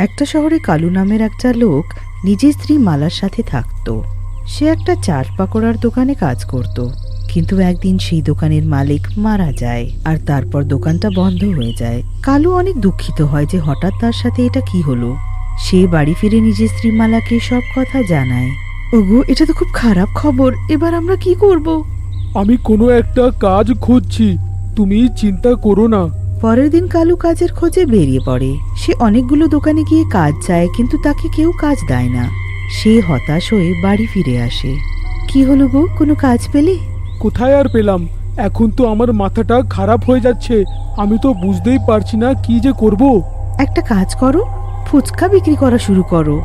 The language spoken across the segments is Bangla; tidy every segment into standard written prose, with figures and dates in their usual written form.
একটা শহরে কালু নামের একটা লোক নিজের স্ত্রী মালার সাথে থাকত। সে একটা চাট পাকোড়ার দোকানে কাজ করত, কিন্তু একদিন সেই দোকানের মালিক মারা যায় আর তারপর দোকানটা বন্ধ হয়ে যায়। কালু অনেক দুঃখিত হয় যে হঠাৎ তার সাথে এটা কি হলো। সে বাড়ি ফিরে নিজের স্ত্রী মালাকে সব কথা জানায়। ওগো, এটা তো খুব খারাপ খবর, এবার আমরা কি করব? আমি কোনো একটা কাজ খুঁজছি, তুমি চিন্তা করো না। পরের দিন কালু কাজের খোঁজে বেরিয়ে পড়ে। সে অনেকগুলো দোকানে গিয়ে কাজ চায়, কিন্তু তাকে কেউ কাজ দেয় না। সে হতাশ হয়ে বাড়ি ফিরে আসে। কি হলো গো, কোনো কাজ পেলে? কোথায় আর পেলাম, এখন তো আমার মাথাটা খারাপ হয়ে যাচ্ছে। আমি তো বুঝতেই পারছি না কি যে করব। একটা কাজ করো, ফুচকা বিক্রি করা শুরু করো।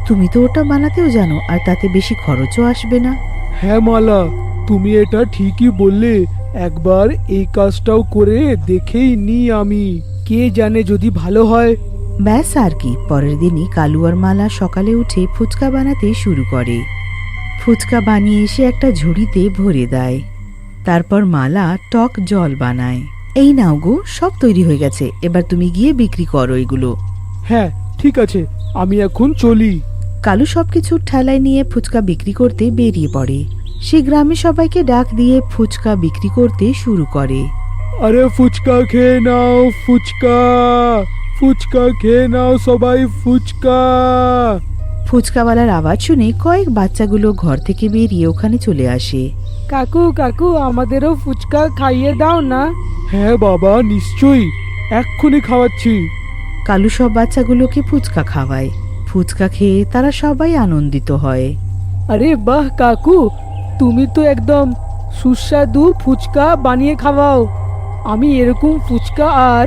তুমি তো ওটা বানাতেও জানো, আর তাতে বেশি খরচও আসবে না। হ্যাঁ মালা, তুমি এটা ঠিকই বললে। একবার এই কাজটাও করে দেখেই নি আমি, কে জানে যদি ভালো হয়। ব্যাস আর কি। পরের দিনই কালু আর মালা সকালে উঠে ফুচকা বানাতে শুরু করে। ফুচকা বানিয়ে এসে একটা ঝুড়িতে ভরে দেয়। তারপর মালা টক জল বানায়। এই নাও গো, সব তৈরি হয়ে গেছে, এবার তুমি গিয়ে বিক্রি করো এগুলো। হ্যাঁ ঠিক আছে, আমি এখন চলি। কালু সবকিছু ঠেলায় নিয়ে ফুচকা বিক্রি করতে বেরিয়ে পড়ে। সে গ্রামে সবাইকে ডাক দিয়ে ফুচকা বিক্রি করতে শুরু করে। আরে ফুচকা খেয়ে নাও, ফুচকা ফুচকা খেয়ে নাও সবাই, ফুচকা। ফুচকাওয়ালার আওয়াজ শুনে কয়েক বাচ্চাগুলো ঘর থেকে বেরিয়ে ওখানে চলে আসে। কাকু কাকু, আমাদেরও ফুচকা খাইয়ে দাও না। হ্যাঁ বাবা, নিশ্চয়ই, এক্ষুনি খাওয়াচ্ছি। কালু সব বাচ্চাগুলোকে ফুচকা খাওয়ায়। ফুচকা খেয়ে তারা সবাই আনন্দিত হয়। আরে বাহ কাকু, তুমি তো একদম সুস্বাদু ফুচকা বানিয়ে খাওয়াও। আমি এরকম ফুচকা আর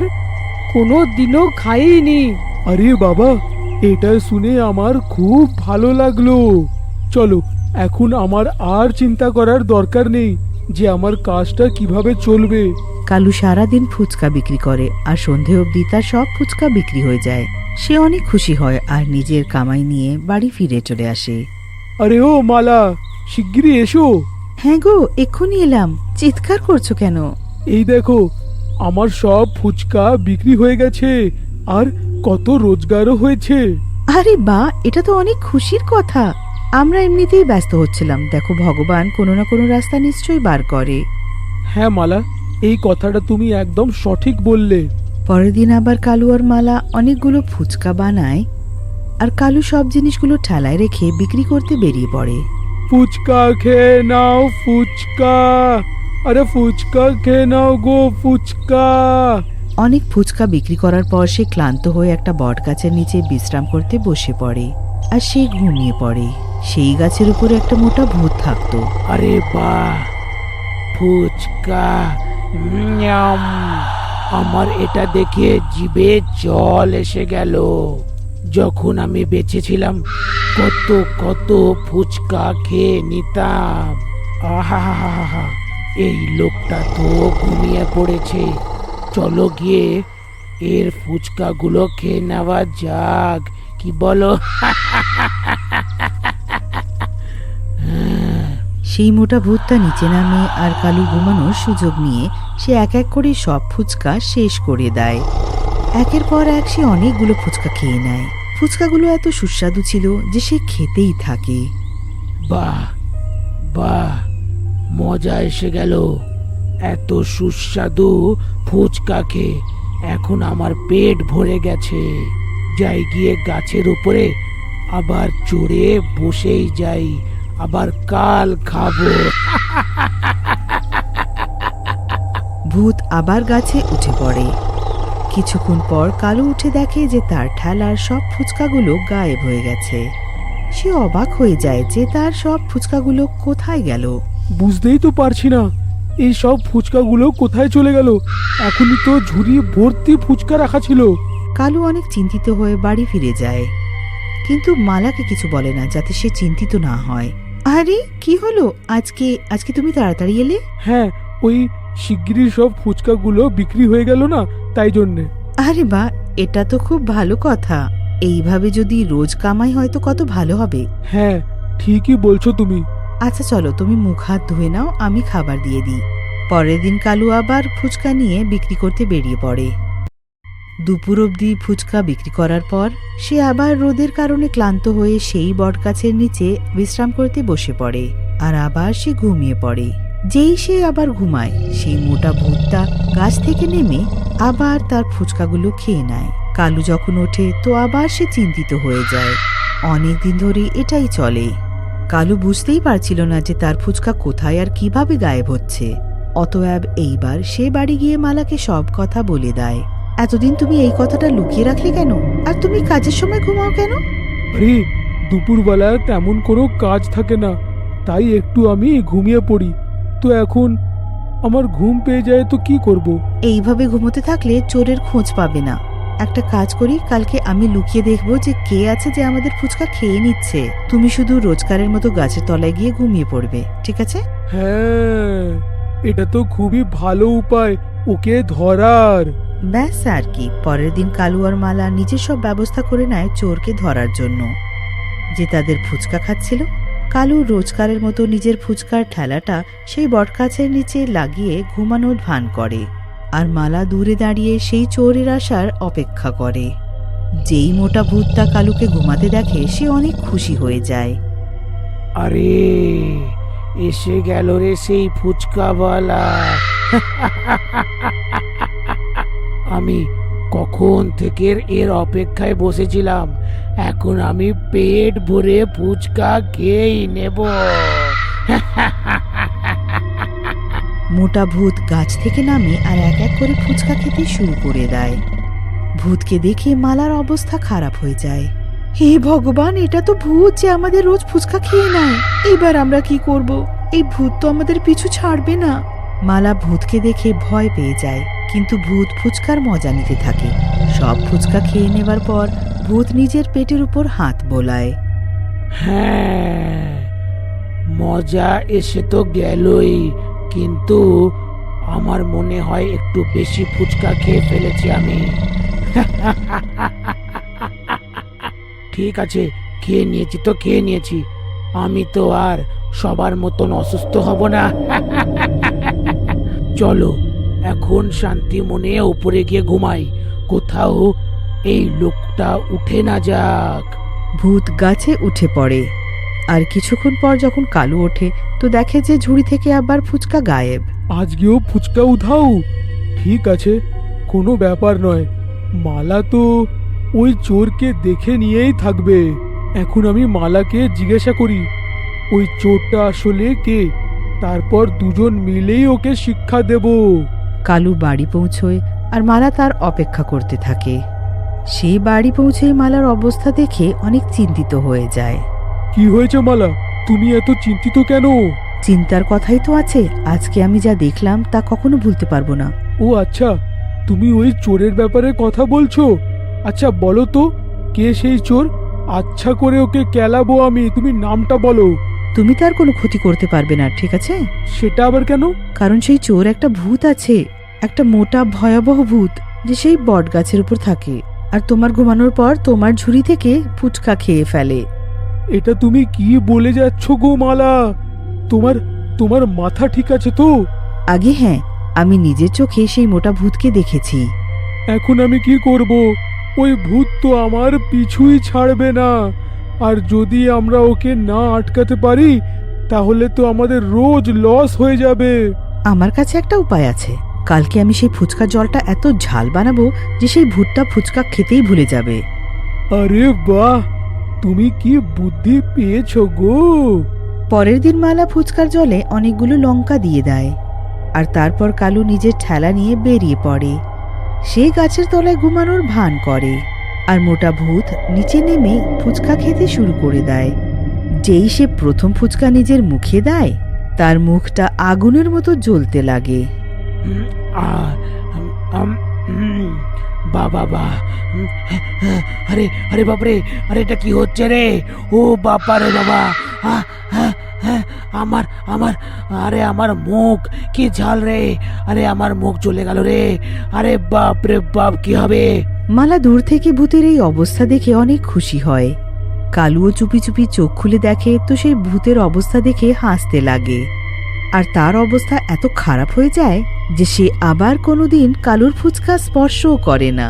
কোনো দিনও খাইনি। আরে বাবা, এটা শুনে আমার খুব ভালো লাগলো। চলো, এখন আমার আর চিন্তা করার দরকার নেই যে আমার কাজটা কিভাবে চলবে। কালু সারাদিন ফুচকা বিক্রি করে, আর সন্ধে অবধি তার সব ফুচকা বিক্রি হয়ে যায়। সে অনেক খুশি হয় আর নিজের কামাই নিয়ে বাড়ি ফিরে চলে আসে। আরে ও মালা, শিগগিরই এসো। হ্যাঁ গো, এক্ষুনি এলাম। চিৎকার করছো কেন? এই দেখো, আমার সব ফুচকা বিক্রি হয়ে গেছে, আর কত রোজগারও হয়েছে। আরে বা, এটা তো অনেক খুশির কথা। আমরা এমনিতেই ব্যস্ত হচ্ছিলাম, দেখো ভগবান কোনো না কোনো রাস্তা নিশ্চয়ই বার করে। হ্যাঁ মালা, এই কথাটা তুমি একদম সঠিক বললে। পরের দিন আবার কালু আর মালা অনেকগুলো ফুচকা বানায়, আর কালু সব জিনিসগুলো ঠেলায় রেখে বিক্রি করতে বেরিয়ে পড়ে। ফুচকা খেয়ে নাও, ফুচকা। আরে ফুচকা খেয়ে নাও গো, ফুচকা। অনেক ফুচকা বিক্রি করার পর সে ক্লান্ত হয়ে একটা বট গাছের নিচে বিশ্রাম করতে বসে পড়ে, আর সে ঘুমিয়ে পড়ে। সেই গাছের উপরে একটা মোটা ভূত থাকতো। আরে বাহ, ফুচকা! ন্যাম! আমার এটা দেখে জিভে জল এসে গেল। যখন আমি বেঁচে ছিলাম কত কত ফুচকা খেয়ে নিতাম। আহা, এই লোকটা তো ঘুমিয়ে পড়েছে। চলো গিয়ে এর ফুচকাগুলো খেয়ে নেওয়া যাক, কি বলো? সেই মোটা ভূতটা নিচে নামে, আর কালু ঘুমানোর সুযোগ নিয়ে সে এক এক করে সব ফুচকা শেষ করে দেয়। একের পর এক সে অনেকগুলো ফুচকা খেয়ে নেয়। ফুচকাগুলো এত সুস্বাদু ছিল যে সে খেতেই থাকে। বাহ বাহ, মজা এসে গেল। এত সুস্বাদু ফুচকা খেয়ে এখন আমার পেট ভরে গেছে। যাই গিয়ে গাছের উপরে আবার চড়ে বসেই যাই, আবার কাল খাবো। ভূত আবার গাছে উঠে পড়ে। কিছুক্ষণ পর কালু উঠে দেখে যে তার ঠেলার সব ফুচকাগুলো গায়েব হয়ে গেছে। সে অবাক হয়ে যায় যে তার সব ফুচকাগুলো কোথায় গেল। বুঝতেই তো পারছি না, এই সব ফুচকাগুলো কোথায় চলে গেল। এখনই তো ঝুড়ি ভর্তি ফুচকা রাখা ছিল। কালু অনেক চিন্তিত হয়ে বাড়ি ফিরে যায়, কিন্তু মালাকে কিছু বলে না যাতে সে চিন্তিত না হয়। আরে কি হলো, আজকে তুমি তাড়াতাড়ি এলে? হ্যাঁ, ওই শিগগিরই সব ফুচকাগুলো বিক্রি হয়ে গেল না, তাই জন্যে। আরে বা, এটা তো খুব ভালো কথা। এইভাবে যদি রোজ কামাই হয় তো কত ভালো হবে। হ্যাঁ, ঠিকই বলছো তুমি। আচ্ছা চলো, তুমি মুখ হাত ধুয়ে নাও, আমি খাবার দিয়ে দিই। পরের দিন কালু আবার ফুচকা নিয়ে বিক্রি করতে বেরিয়ে পড়ে। দুপুর অবধি ফুচকা বিক্রি করার পর সে আবার রোদের কারণে ক্লান্ত হয়ে সেই বটগাছের নিচে বিশ্রাম করতে বসে পড়ে আর আবার সে ঘুমিয়ে পড়ে। যেই সে আবার ঘুমায়, সেই মোটা ভূতটা গাছ থেকে নেমে আবার তার ফুচকাগুলো খেয়ে নেয়। কালু যখন ওঠে তো আবার সে চিন্তিত হয়ে যায়। অনেকদিন ধরে এটাই চলে। কালু বুঝতেই পারছিল না যে তার ফুচকা কোথায় আর কিভাবে গায়েব হচ্ছে। অতএব এইবার সে বাড়ি গিয়ে মালাকে সব কথা বলে দেয়। এতদিন তুমি এই কথাটা লুকিয়ে রাখলে কেন? আর তুমি কাজের সময় ঘুমাও কেন? আরে দুপুরবেলা তেমন কোনো কাজ থাকে না, তাই একটু আমি ঘুমিয়ে পড়ি। তো এখন আমার ঘুম পেয়ে যায় তো কি করব? এইভাবে ঘুমোতে থাকলে চোরের খোঁজ পাবে না। একটা কাজ করি, কালকে আমি লুকিয়ে দেখবো যে কে আছে যে আমাদের ফুচকা খেয়ে নিচ্ছে। তুমি শুধু রোজকারের মতো গাছের তলায় গিয়ে ঘুমিয়ে পড়বে, ঠিক আছে? হ্যাঁ, এটা তো খুবই ভালো উপায় ওকে ধরার। ব্যাস আর কি। পরের দিন কালু আর মালা নিজের সব ব্যবস্থা করে নেয় চোরকে ধরার জন্য, যে তাদের ফুচকা খাচ্ছিল। কালু রোজকারের মতো নিজের ফুচকার ঠেলাটা সেই বটগাছের নিচে লাগিয়ে ঘুমানোর ভান করে, আর মালা দূরে দাঁড়িয়ে সেই চোরের আসার অপেক্ষা করে। যেই মোটা ভূতটা কালুকে ঘুমাতে দেখে সে অনেক খুশি হয়ে যায়। আরে এসে গেল রে সেই ফুচকাওয়ালা। আমি কখন থেকে এর অপেক্ষায় বসেছিলাম। এখন আমি পেট ভরে ফুচকা খেয়েই নেব। মোটা ভূত গাছ থেকে নামে আর এক এক করে ফুচকা খেতে শুরু করে দেয়। ভূতকে দেখে মালার অবস্থা খারাপ হয়ে যায়। হে ভগবান, এটা তো ভূত যে আমাদের রোজ ফুচকা খেয়ে নেয়। এবার আমরা কি করব? এই ভূত তো আমাদের পিছু ছাড়বে না। মালা ভূতকে দেখে ভয় পেয়ে যায়, কিন্তু ভূত ফুচকার মজা নিতে থাকে। সব ফুচকা খেয়ে নেবার পর ভূত নিজের পেটের উপর হাত বোলায়। হ্যাঁ, মজা এসে তো গেলই, কিন্তু আমার মনে হয় একটু বেশি ফুচকা খেয়ে ফেলেছি আমি। ঠিক আছে, খেয়ে নিয়েছি। আমি তো আর সবার মতন অসুস্থ হব না। চলো এখন শান্তি মনে উপরে গিয়ে ঘুমাই, কোথাও এই লোকটা উঠে না যাক। ভূত গাছে উঠে পড়ে, আর কিছুক্ষণ পর যখন কালু ওঠে তো দেখে যে ঝুড়ি থেকে আবার ফুচকা গায়েব। আজকেও ফুচকা উধাও? ঠিক আছে, কোনো ব্যাপার নয়। মালা তো ওই চোরকে দেখে নিয়েই থাকবে। এখন আমি মালাকে জিজ্ঞাসা করি ওই চোরটা আসলে কে, তারপর দুজন মিলেই ওকে শিক্ষা দেব। কালু বাড়ি পৌঁছয় আর মালা তার অপেক্ষা করতে থাকে। সে বাড়ি পৌঁছে মালার অবস্থা দেখে অনেক চিন্তিত হয়ে যায়। কি হয়েছে মালা, তুমি এত চিন্তিত কেন? চিন্তার কথাই তো আছে। আজকে আমি যা দেখলাম তা কখনো ভুলতে পারবো না। ও আচ্ছা, তুমি ওই চোরের ব্যাপারে কথা বলছো? আচ্ছা বলো তো, কে সেই চোর? আচ্ছা করে ওকে কেলাবো আমি। তুমি নামটা বলো। তুমি তার কোনো ক্ষতি করতে পারবে না, ঠিক আছে? সেটা আবার কেন? কারণ সেই চোর একটা ভূত আছে, একটা মোটা ভয়াবহ ভূত, যে সেই বট গাছের উপর থাকে আর তোমার ঘুমানোর পর তোমার ঝুড়ি থেকে ফুচকা খেয়ে ফেলে। এটা তুমি কি বলে যাচ্ছ গো মালা? তোমার মাথা ঠিক আছে তো? আগে হ্যাঁ, আমি নিজের চোখে সেই মোটা ভূতকে দেখেছি। এখন আমি কি করব? ওই ভূত তো আমার পিছুই ছাড়বে না। আর যদি আমরা ওকে না আটকাতে পারি তাহলে তো আমাদের রোজ লস হয়ে যাবে। আমার কাছে একটা উপায় আছে। কালকে আমি সেই ফুচকা জলটা এত ঝাল বানাবো যে সেই ভূতটা ফুচকা খেতেই ভুলে যাবে। আরে বাহ, তুমি কি বুদ্ধি পেয়েছো গো! পরের দিন মালা ফুচকার জলে অনেকগুলো লঙ্কা দিয়ে দেয়, আর তারপর কালু নিজের ঠেলা নিয়ে বেরিয়ে পড়ে। সে গাছের তলায় ঘুমানোর ভান করে, আর মোটা ভূত নিচে নেমে ফুচকা খেতে শুরু করে দেয়। যেই সে প্রথম ফুচকা নিজের মুখে দেয়, তার মুখটা আগুনের মতো জ্বলতে লাগে। বাবা, আরে আরে বাপরে, আরে এটা কি হচ্ছে রে? ও বাবা রে বাবা, আমার আমার আরে আমার মুখ কি ঝাল রে! আরে আমার মুখ জ্বলে গেল রে! আরে বাপ রে বাপ, কি হবে? মালা দূর থেকে ভূতের এই অবস্থা দেখে অনেক খুশি হয়। কালুও চুপি চুপি চোখ খুলে দেখে তো সেই ভূতের অবস্থা দেখে হাসতে লাগে, আর তার অবস্থা এত খারাপ হয়ে যায় যে সে আবার কোনোদিন কালুর ফুচকা স্পর্শও করে না।